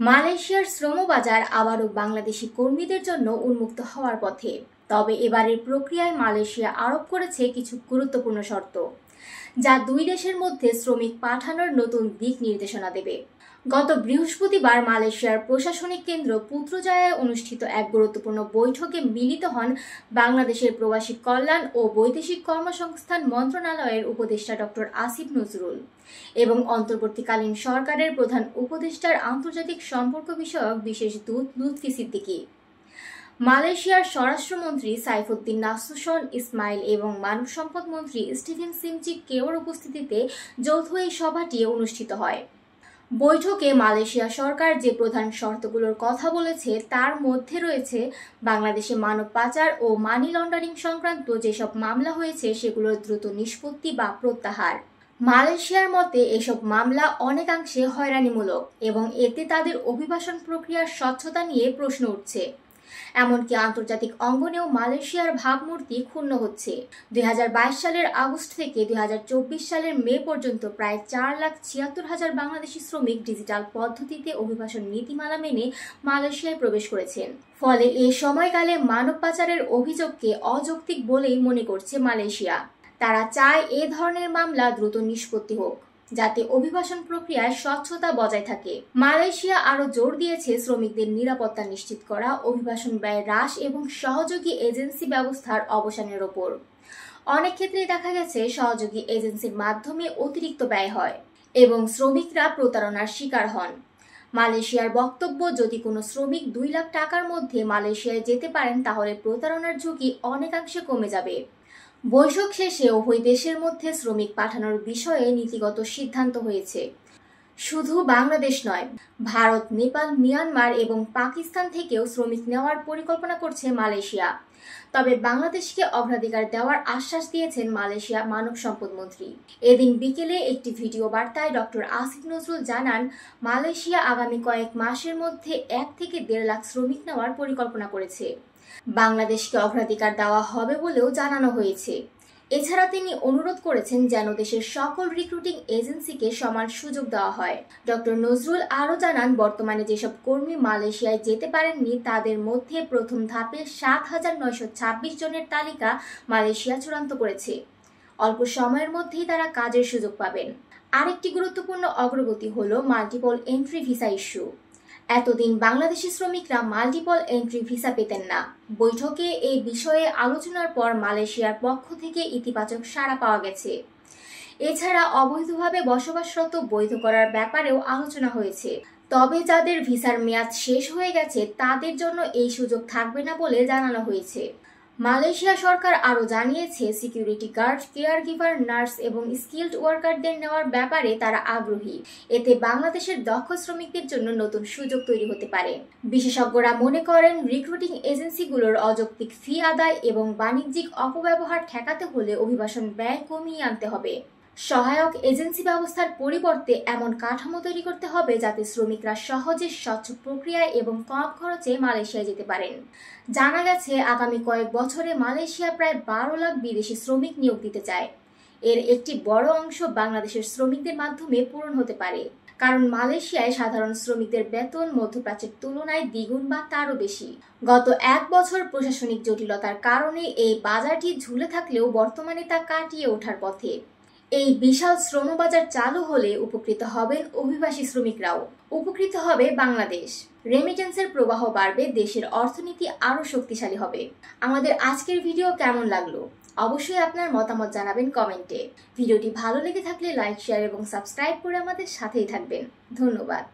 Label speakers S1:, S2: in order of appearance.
S1: মালয়েশিয়ার শ্রমবাজার আবারও বাংলাদেশি কর্মীদের জন্য উন্মুক্ত হওয়ার পথে। তবে এবারের প্রক্রিয়ায় মালয়েশিয়া আরোপ করেছে কিছু গুরুত্বপূর্ণ শর্ত, যা দুই দেশের মধ্যে শ্রমিক পাঠানোর নতুন দিক নির্দেশনা দেবে। গত বৃহস্পতিবার মালয়েশিয়ার প্রশাসনিক কেন্দ্র পুত্রজায়ায় অনুষ্ঠিত এক গুরুত্বপূর্ণ বৈঠকে মিলিত হন বাংলাদেশের প্রবাসী কল্যাণ ও বৈদেশিক কর্মসংস্থান মন্ত্রণালয়ের উপদেষ্টা ডক্টর আসিফ নজরুল এবং অন্তর্বর্তীকালীন সরকারের প্রধান উপদেষ্টার আন্তর্জাতিক সম্পর্ক বিষয়ক বিশেষ দূত লুৎফি সিদ্দিকী। মালয়েশিয়ার স্বরাষ্ট্রমন্ত্রী সাইফুদ্দিন নাসুশন ইসমাইল এবং মানব সম্পদ মন্ত্রী স্টিফেন সিমচিক কেওর উপস্থিতিতে যৌথ এই সভাটি অনুষ্ঠিত হয়। বৈঠকে মালয়েশিয়া সরকার যে প্রধান শর্তগুলোর কথা বলেছে তার মধ্যে রয়েছে বাংলাদেশে মানব পাচার ও মানি লন্ডারিং সংক্রান্ত যেসব মামলা হয়েছে সেগুলোর দ্রুত নিষ্পত্তি বা প্রত্যাহার। মালয়েশিয়ার মতে এসব মামলা অনেকাংশে হয়রানিমূলক এবং এতে তাদের অভিবাসন প্রক্রিয়ার স্বচ্ছতা নিয়ে প্রশ্ন উঠছে। এমনকি আন্তর্জাতিক অঙ্গনেও মালয়েশিয়ার ভাবমূর্তি ক্ষুণ্ণ হচ্ছে। 2022 সালের আগস্ট থেকে 2024 সালের মে পর্যন্ত প্রায় 4,76,000 বাংলাদেশি শ্রমিক ডিজিটাল পদ্ধতিতে অভিবাসন নীতিমালা মেনে মালয়েশিয়ায় প্রবেশ করেছেন। ফলে এই সময়কালে মানব পাচারের অভিযোগকে অযৌক্তিক বলেই মনে করছে মালয়েশিয়া। তারা চায় এ ধরনের মামলা দ্রুত নিষ্পত্তি হোক, যাতে অভিবাসন প্রক্রিয়ায় স্বচ্ছতা বজায় থাকে। মালয়েশিয়া আরও জোর দিয়েছে শ্রমিকদের নিরাপত্তা নিশ্চিত করা, অভিবাসন ব্যয় হ্রাস এবং সহযোগী এজেন্সি ব্যবস্থার অবসানের ওপর। অনেক ক্ষেত্রেই দেখা গেছে সহযোগী এজেন্সির মাধ্যমে অতিরিক্ত ব্যয় হয় এবং শ্রমিকরা প্রতারণার শিকার হন। মালয়েশিয়ার বক্তব্য, যদি কোনো শ্রমিক 2 লাখ টাকার মধ্যে মালয়েশিয়ায় যেতে পারেন তাহলে প্রতারণার ঝুঁকি অনেকাংশে কমে যাবে। বৈঠক শেষে উভয় দেশের মধ্যে শ্রমিক পাঠানোর বিষয়ে নীতিগত সিদ্ধান্ত হয়েছে। শুধু বাংলাদেশ নয়, ভারত, নেপাল, মিয়ানমার এবং পাকিস্তান থেকেও শ্রমিক নেওয়ার পরিকল্পনা করছে মালয়েশিয়া। তবে বাংলাদেশকে অগ্রাধিকার দেওয়ার আশ্বাস দিয়েছেন মালয়েশিয়া মানব সম্পদ মন্ত্রী। এদিন বিকেলে একটি ভিডিও বার্তায় ডক্টর আসিফ নজরুল জানান, মালয়েশিয়া আগামী কয়েক মাসের মধ্যে 1 থেকে 1.5 লাখ শ্রমিক নেওয়ার পরিকল্পনা করেছে। বাংলাদেশকে অগ্রাধিকার দেওয়া হবে বলেও জানানো হয়েছে। এছাড়া তিনি অনুরোধ করেছেন যেন দেশের সকল রিক্রুটিং এজেন্সিকে সমান সুযোগ দেওয়া হয়। ডক্টর নজরুল আরও জানান, বর্তমানে যেসব কর্মী মালয়েশিয়ায় যেতে পারেননি তাদের মধ্যে প্রথম ধাপে 7,926 জনের তালিকা মালয়েশিয়া চূড়ান্ত করেছে। অল্প সময়ের মধ্যেই তারা কাজের সুযোগ পাবেন। আরেকটি গুরুত্বপূর্ণ অগ্রগতি হল মাল্টিপল এন্ট্রি ভিসা ইস্যু। এতদিন বাংলাদেশি শ্রমিকরা মাল্টিপল এন্ট্রি ভিসা পেতেন না। বৈঠকে এই বিষয়ে আলোচনার পর মালয়েশিয়ার পক্ষ থেকে ইতিবাচক সাড়া পাওয়া গেছে। এছাড়া অবৈধভাবে বসবাসরত বৈধ করার ব্যাপারেও আলোচনা হয়েছে। তবে যাদের ভিসার মেয়াদ শেষ হয়ে গেছে তাদের জন্য এই সুযোগ থাকবে না বলে জানানো হয়েছে। মালয়েশিয়া সরকার আরও জানিয়েছে, security guard, care giver, nurse এবং স্কিলড ওয়ার্কারদের নেওয়ার ব্যাপারে তারা আগ্রহী। এতে বাংলাদেশের দক্ষ শ্রমিকদের জন্য নতুন সুযোগ তৈরি হতে পারে। বিশেষজ্ঞরা মনে করেন, রিক্রুটিং এজেন্সিগুলোর অযৌক্তিক ফি আদায় এবং বাণিজ্যিক অপব্যবহার ঠেকাতে হলে অভিবাসন ব্যয় কমিয়ে আনতে হবে। সহায়ক এজেন্সি ব্যবস্থার পরিবর্তে এমন কাঠামো তৈরি করতে হবে যাতে শ্রমিকরা সহজে স্বচ্ছ প্রক্রিয়ায় এবং কম খরচে মালয়েশিয়ায় যেতে পারেন। জানা গেছে, আগামী কয়েক বছরে মালয়েশিয়া প্রায় 12 লাখ বিদেশি শ্রমিক নিয়োগ দিতে চায়। এর একটি বড় অংশ বাংলাদেশের শ্রমিকদের মাধ্যমে পূরণ হতে পারে, কারণ মালয়েশিয়ায় সাধারণ শ্রমিকদের বেতন মধ্যপ্রাচ্যের তুলনায় দ্বিগুণ বা তারও বেশি। গত 1 বছর প্রশাসনিক জটিলতার কারণে এই বাজারটি ঝুলে থাকলেও বর্তমানে তা কাটিয়ে ওঠার পথে। এই বিশাল শ্রমবাজার চালু হলে উপকৃত হবেন অভিবাসী শ্রমিকরাও, উপকৃত হবে বাংলাদেশ। রেমিটেন্সের প্রবাহ বাড়বে, দেশের অর্থনীতি আরও শক্তিশালী হবে। আমাদের আজকের ভিডিও কেমন লাগলো অবশ্যই আপনার মতামত জানাবেন কমেন্টে। ভিডিওটি ভালো লেগে থাকলে লাইক, শেয়ার এবং সাবস্ক্রাইব করে আমাদের সাথেই থাকবেন। ধন্যবাদ।